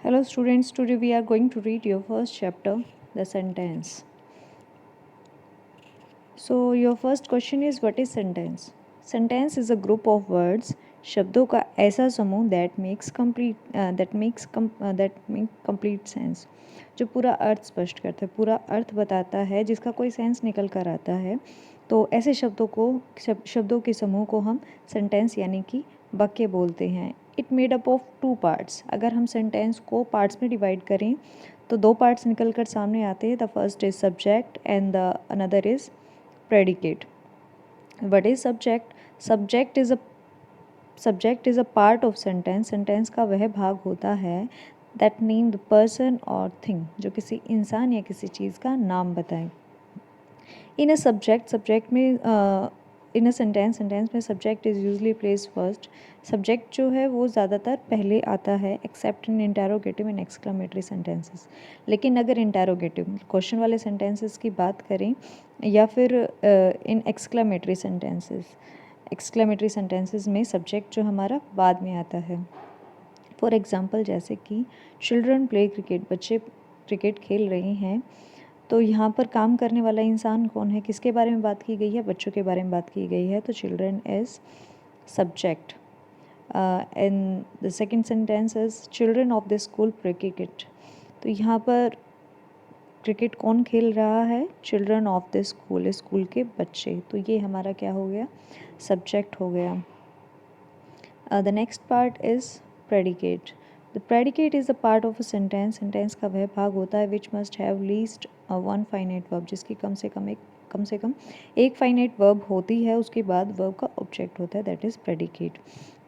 Hello students, today we are going to read your first chapter, the sentence. So your first question is, what is sentence? Sentence is a group of words, शब्दों का ऐसा समूह that makes complete sense, जो पूरा अर्थ स्पष्ट करता है, पूरा अर्थ बताता है, जिसका कोई सेंस निकल कर आता है। तो ऐसे शब्दों के समूह को हम सेंटेंस यानी कि वाक्य बोलते हैं। It made up of 2 parts. अगर हम सेंटेंस को पार्ट्स में डिवाइड करें तो 2 पार्ट्स निकल कर सामने आते हैं। The first is subject and the another is predicate. What is subject? Subject is a part of sentence. Sentence का वह भाग होता है that name the person or thing, जो किसी इंसान या किसी चीज़ का नाम बताए। In a subject में in a sentence में subject is usually placed first. Subject जो है वो ज़्यादातर पहले आता है except in interrogative and exclamatory sentences. लेकिन अगर interrogative क्वेश्चन वाले sentences की बात करें या फिर in exclamatory sentences में subject जो हमारा बाद में आता है। फॉर एग्ज़ाम्पल जैसे कि चिल्ड्रन प्ले क्रिकेट, बच्चे क्रिकेट खेल रहे हैं। तो यहाँ पर काम करने वाला इंसान कौन है, किसके बारे में बात की गई है? बच्चों के बारे में बात की गई है। तो children is subject. And the second sentence is children of the school play cricket. तो यहाँ पर क्रिकेट कौन खेल रहा है? Children of the school, school के बच्चे। तो ये हमारा क्या हो गया? सब्जेक्ट हो गया। The next part is predicate. The predicate is a part of a sentence. Sentence का वह भाग होता है which must have least one finite verb, जिसकी कम से कम एक finite verb होती है, उसके बाद verb का object होता है, that is predicate.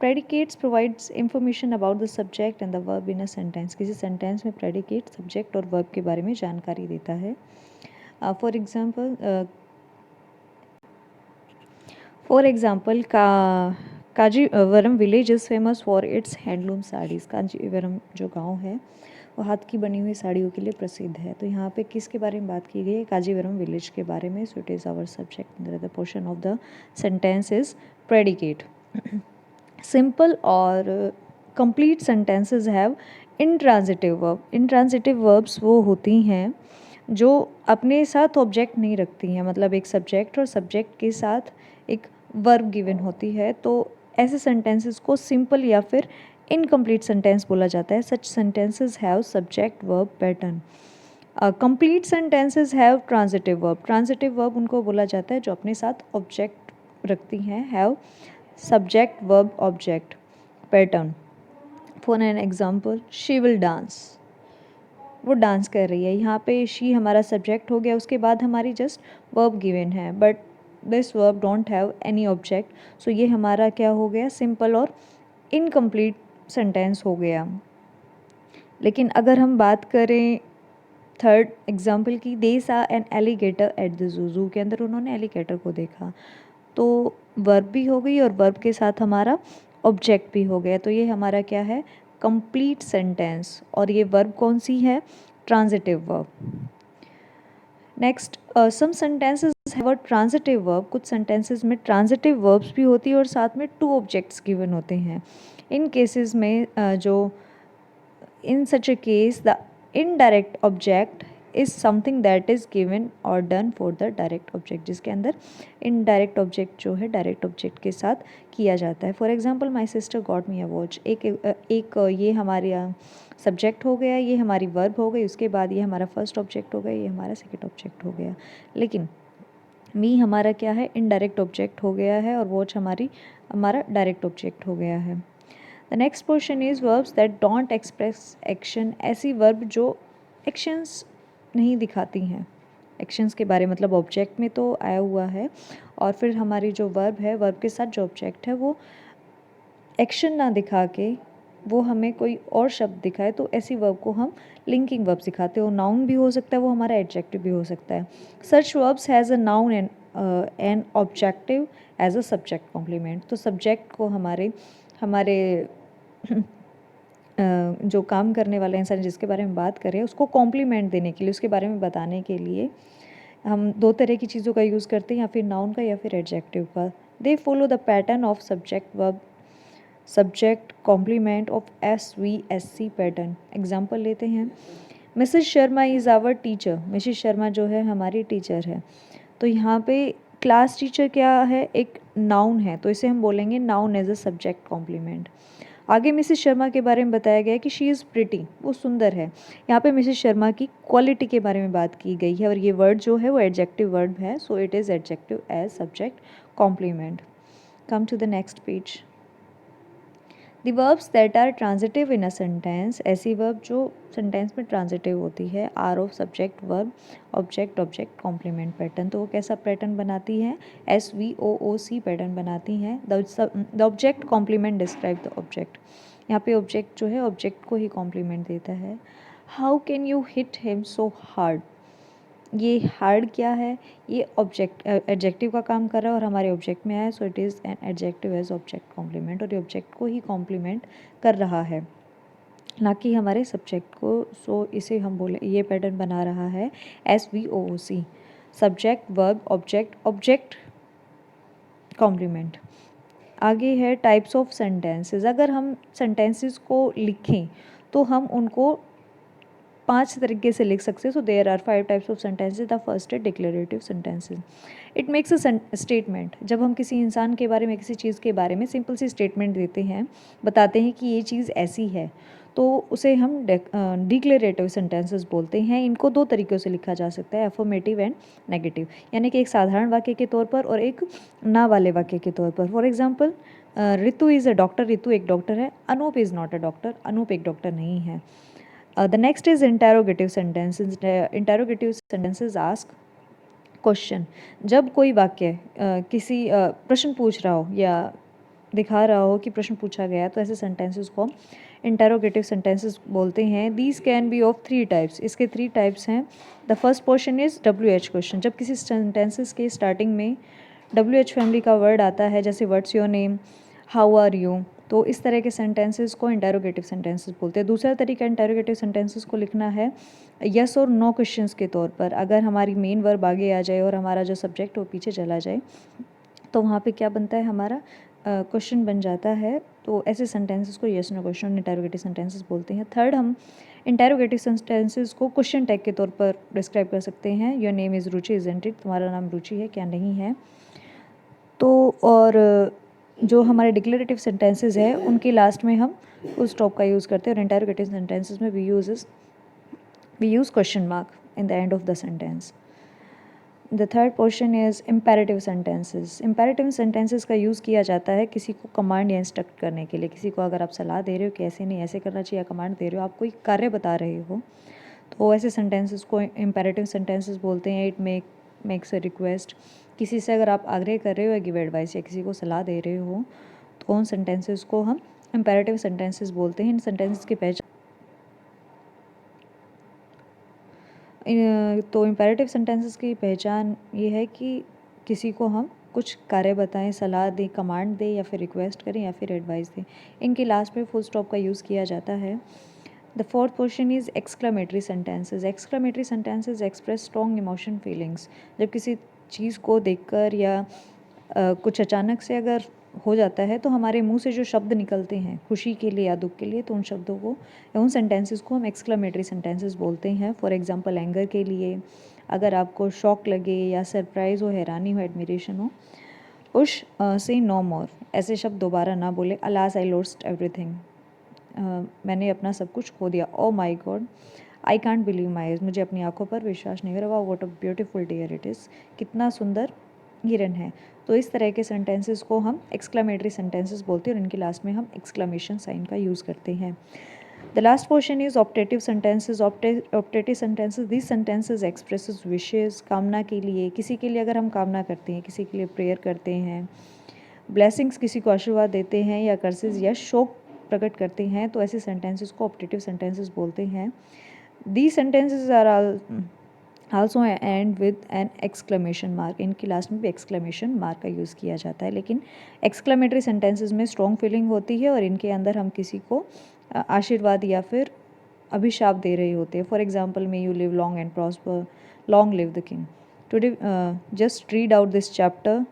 Predicates provides information about the subject and the verb in a sentence. किसी sentence में predicate subject और verb के बारे में जानकारी देता है। For example Kanjeevaram village is famous for its handloom saris. Kanjeevaram जो गांव है वो हाथ की बनी हुई साड़ियों के लिए प्रसिद्ध है। तो यहाँ पे किसके बारे में बात की गई है? कांजीवरम विलेज के बारे में। So it is our subject. The portion of the sentence is predicate. Simple और complete sentences have intransitive verb. Intransitive verbs वो होती हैं जो अपने साथ ऑब्जेक्ट नहीं रखती हैं, मतलब एक सब्जेक्ट और सब्जेक्ट के साथ एक वर्ब गिवन होती है। तो ऐसे सेंटेंसेस को सिंपल या फिर इनकम्प्लीट सेंटेंस बोला जाता है। Such sentences have subject verb pattern. Complete sentences have transitive verb. Transitive verb उनको बोला जाता है जो अपने साथ ऑब्जेक्ट रखती हैं। Have subject verb object pattern. For an example, she will dance, वो डांस कर रही है। यहाँ पे शी हमारा सब्जेक्ट हो गया, उसके बाद हमारी जस्ट वर्ब गिवन है, but this verb don't have any object. So ये हमारा क्या हो गया? सिंपल और इनकम्प्लीट सेंटेंस हो गया। लेकिन अगर हम बात करें थर्ड एग्जाम्पल की, दे सा N alligator at the zoo के अंदर उन्होंने एलिगेटर को देखा, तो वर्ब भी हो गई और वर्ब के साथ हमारा ऑब्जेक्ट भी हो गया। तो ये हमारा क्या है? Complete sentence. और ये वर्ब कौन सी है? Transitive verb. Next, some sentences have a transitive verb. कुछ सेंटेंसेस में ट्रांजिटिव वर्ब्स भी होती है और साथ में 2 ऑब्जेक्ट्स गिवन होते हैं। इन केसेस में in such a case the indirect object is something that is given or done for the direct object, जिसके अंदर indirect object जो है direct object के साथ किया जाता है। For example, my sister got me a watch. एक ये हमारे सब्जेक्ट हो गया, ये हमारी वर्ब हो गई, उसके बाद ये हमारा फर्स्ट ऑब्जेक्ट हो गया, ये हमारा सेकेंड ऑब्जेक्ट हो गया। लेकिन मी हमारा क्या है? इनडायरेक्ट ऑब्जेक्ट हो गया है और वॉच हमारा डायरेक्ट ऑब्जेक्ट हो गया है। The next portion is verbs that don't express action. ऐसी वर्ब जो एक्शंस नहीं दिखाती हैं। एक्शंस के बारे मतलब ऑब्जेक्ट में तो आया हुआ है और फिर हमारी जो वर्ब है, वर्ब के साथ जो ऑब्जेक्ट है वो एक्शन ना दिखा के वो हमें कोई और शब्द दिखाए, तो ऐसी वर्ब को हम लिंकिंग वर्ब सिखाते हो। नाउन भी हो सकता है वो, हमारा एडजेक्टिव भी हो सकता है। Such verbs has a noun and objective as a subject complement. तो सब्जेक्ट को हमारे जो काम करने वाला इंसान जिसके बारे में बात करें उसको कॉम्प्लीमेंट देने के लिए, उसके बारे में बताने के लिए हम 2 तरह की चीज़ों का यूज़ करते हैं, या फिर नाउन का या फिर एडजेक्टिव का। They follow the pattern of subject verb subject complement of SVSC pattern. Example लेते हैं, Mrs Sharma is our teacher. Mrs Sharma जो है हमारी टीचर है। तो यहाँ पे क्लास टीचर क्या है, एक नाउन है, तो इसे हम बोलेंगे noun as a subject complement. आगे मिसेस शर्मा के बारे में बताया गया है कि शी इज़ प्रिटी, वो सुंदर है। यहाँ पे मिसेस शर्मा की क्वालिटी के बारे में बात की गई है और ये वर्ड जो है वो एडजेक्टिव वर्ड है, so it is adjective as subject complement. Come to the next page. The verbs that are transitive in a sentence, ऐसी वर्ब जो सेंटेंस में ट्रांजिटिव होती है, are of subject verb object object complement pattern. तो वो कैसा pattern बनाती है, SVOOC पैटर्न बनाती हैं। The object complement describe the object. यहाँ पे ऑब्जेक्ट जो है ऑब्जेक्ट को ही कॉम्प्लीमेंट देता है। How can you hit him so hard, ये हार्ड क्या है, ये ऑब्जेक्ट एडजेक्टिव का काम कर रहा है और हमारे ऑब्जेक्ट में आया, so it is an adjective as object complement, और ये ऑब्जेक्ट को ही कॉम्प्लीमेंट कर रहा है, ना कि हमारे सब्जेक्ट को। सो इसे हम बोले, ये पैटर्न बना रहा है SVOOC, subject verb object object complement. आगे है टाइप्स ऑफ सेंटेंसेस। अगर हम सेंटेंसेस को लिखें तो हम उनको 5 तरीके से लिख सकते हैं। So there are 5 types of sentences. The first है declarative sentences. It makes a statement. जब हम किसी इंसान के बारे में, किसी चीज़ के बारे में सिंपल सी स्टेटमेंट देते हैं, बताते हैं कि ये चीज़ ऐसी है, तो उसे हम डिक्लेरेटिव सेंटेंसेस बोलते हैं। इनको 2 तरीक़ों से लिखा जा सकता है, अफर्मेटिव एंड नेगेटिव, यानी कि एक साधारण वाक्य के तौर पर और एक ना वाले वाक्य के तौर पर। For example, Ritu is a doctor, Ritu एक डॉक्टर है। Anoop is not a doctor, Anoop एक डॉक्टर नहीं है। The next is interrogative sentences. Interrogative sentences ask question. जब कोई वाक्य किसी प्रश्न पूछ रहा हो या दिखा रहा हो कि प्रश्न पूछा गया है, तो ऐसे सेंटेंसेस को हम इंटेरोगेटिव सेंटेंसेस बोलते हैं। These can be of 3 types. इसके 3 टाइप्स हैं। The first portion is WH question. जब किसी सेंटेंसेस के स्टार्टिंग में WH फैमिली का वर्ड आता है, जैसे what's your name, how are you, तो इस तरह के सेंटेंसेस को इंटेरोगेटिव सेंटेंसेस बोलते हैं। दूसरा तरीका इंटेरोगेटिव सेंटेंसेस को लिखना है यस और नो क्वेश्चंस के तौर पर। अगर हमारी मेन वर्ब आगे आ जाए और हमारा जो सब्जेक्ट वो पीछे चला जाए, तो वहाँ पे क्या बनता है, हमारा क्वेश्चन बन जाता है। तो ऐसे सेंटेंसेस को yes no question interrogative sentences बोलते हैं। थर्ड, हम इंटेरोगेटिव सेंटेंसेस को क्वेश्चन टैग के तौर पर डिस्क्राइब कर सकते हैं। Your name is Ruchi isn't it, तुम्हारा नाम रुचि है क्या नहीं है। तो और जो हमारे डिक्लेरेटिव सेंटेंसेस है उनके लास्ट में हम फुल स्टॉप का यूज़ करते हैं, और इंटेरोगेटिव सेंटेंसेस में we use question mark in the end of the sentence. The third portion is imperative sentences. Imperative sentences का यूज़ किया जाता है किसी को कमांड या इंस्ट्रक्ट करने के लिए। किसी को अगर आप सलाह दे रहे हो कि ऐसे नहीं ऐसे करना चाहिए, या कमांड दे रहे हो, आप कोई कार्य बता रहे हो, तो ऐसे सेंटेंसेस को इम्पेरेटिव सेंटेंसेस बोलते हैं। It makes a request. किसी से अगर आप आग्रह कर रहे हो या गिव एडवाइस, या किसी को सलाह दे रहे हो, तो उन सेंटेंसेस को हम इम्पेरेटिव सेंटेंसेस बोलते हैं। इन सेंटेंसेस की पहचान तो इम्पेरेटिव सेंटेंसेस की पहचान ये है कि किसी को हम कुछ कार्य बताएं, सलाह दें, कमांड दें, या फिर रिक्वेस्ट करें, या फिर एडवाइस दें। इनके लास्ट में फुल स्टॉप का यूज़ किया जाता है। The fourth portion is exclamatory sentences. Exclamatory sentences express strong emotion feelings. जब किसी चीज़ को देखकर या कुछ अचानक से अगर हो जाता है, तो हमारे मुंह से जो शब्द निकलते हैं खुशी के लिए या दुख के लिए, तो उन शब्दों को या उन सेंटेंसेस को हम एक्सक्लेमेटरी सेंटेंसेस बोलते हैं। फॉर एग्जांपल, एंगर के लिए, अगर आपको शॉक लगे या सरप्राइज़ हो, हैरानी हो, एडमिरेशन हो। पुश से नो मोर, ऐसे शब्द दोबारा ना बोले। अलास आई लॉस्ट एवरीथिंग, मैंने अपना सब कुछ खो दिया। Oh my God, I can't believe my eyes, मुझे अपनी आंखों पर विश्वास नहीं हो रहा। What a beautiful deer it is, कितना सुंदर हिरन है। तो इस तरह के सेंटेंसेस को हम एक्सक्लेमेटरी सेंटेंसेस बोलते हैं, और इनके लास्ट में हम एक्सक्लेमेशन साइन का यूज़ करते हैं। The last portion is optative sentences. Optative sentences, this sentences expresses wishes, कामना के लिए, किसी के लिए अगर हम कामना करते हैं, किसी के लिए प्रेयर करते हैं, ब्लेसिंग्स, किसी को आशीर्वाद देते हैं, या कर्सेस या शोक प्रकट करते हैं, तो ऐसे सेंटेंसेस को ऑप्टेटिव सेंटेंसेस बोलते हैं। These sentences are also end with an exclamation mark। इनकी लास्ट में भी exclamation mark का यूज़ किया जाता है। लेकिन exclamatory sentences में strong feeling होती है, और इनके अंदर हम किसी को आशीर्वाद या फिर अभिशाप दे रहे होते हैं। For example, may you live long and prosper, long live the king. Today just read out this chapter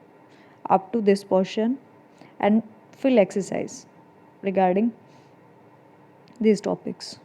up to this portion and fill exercise। regarding these topics.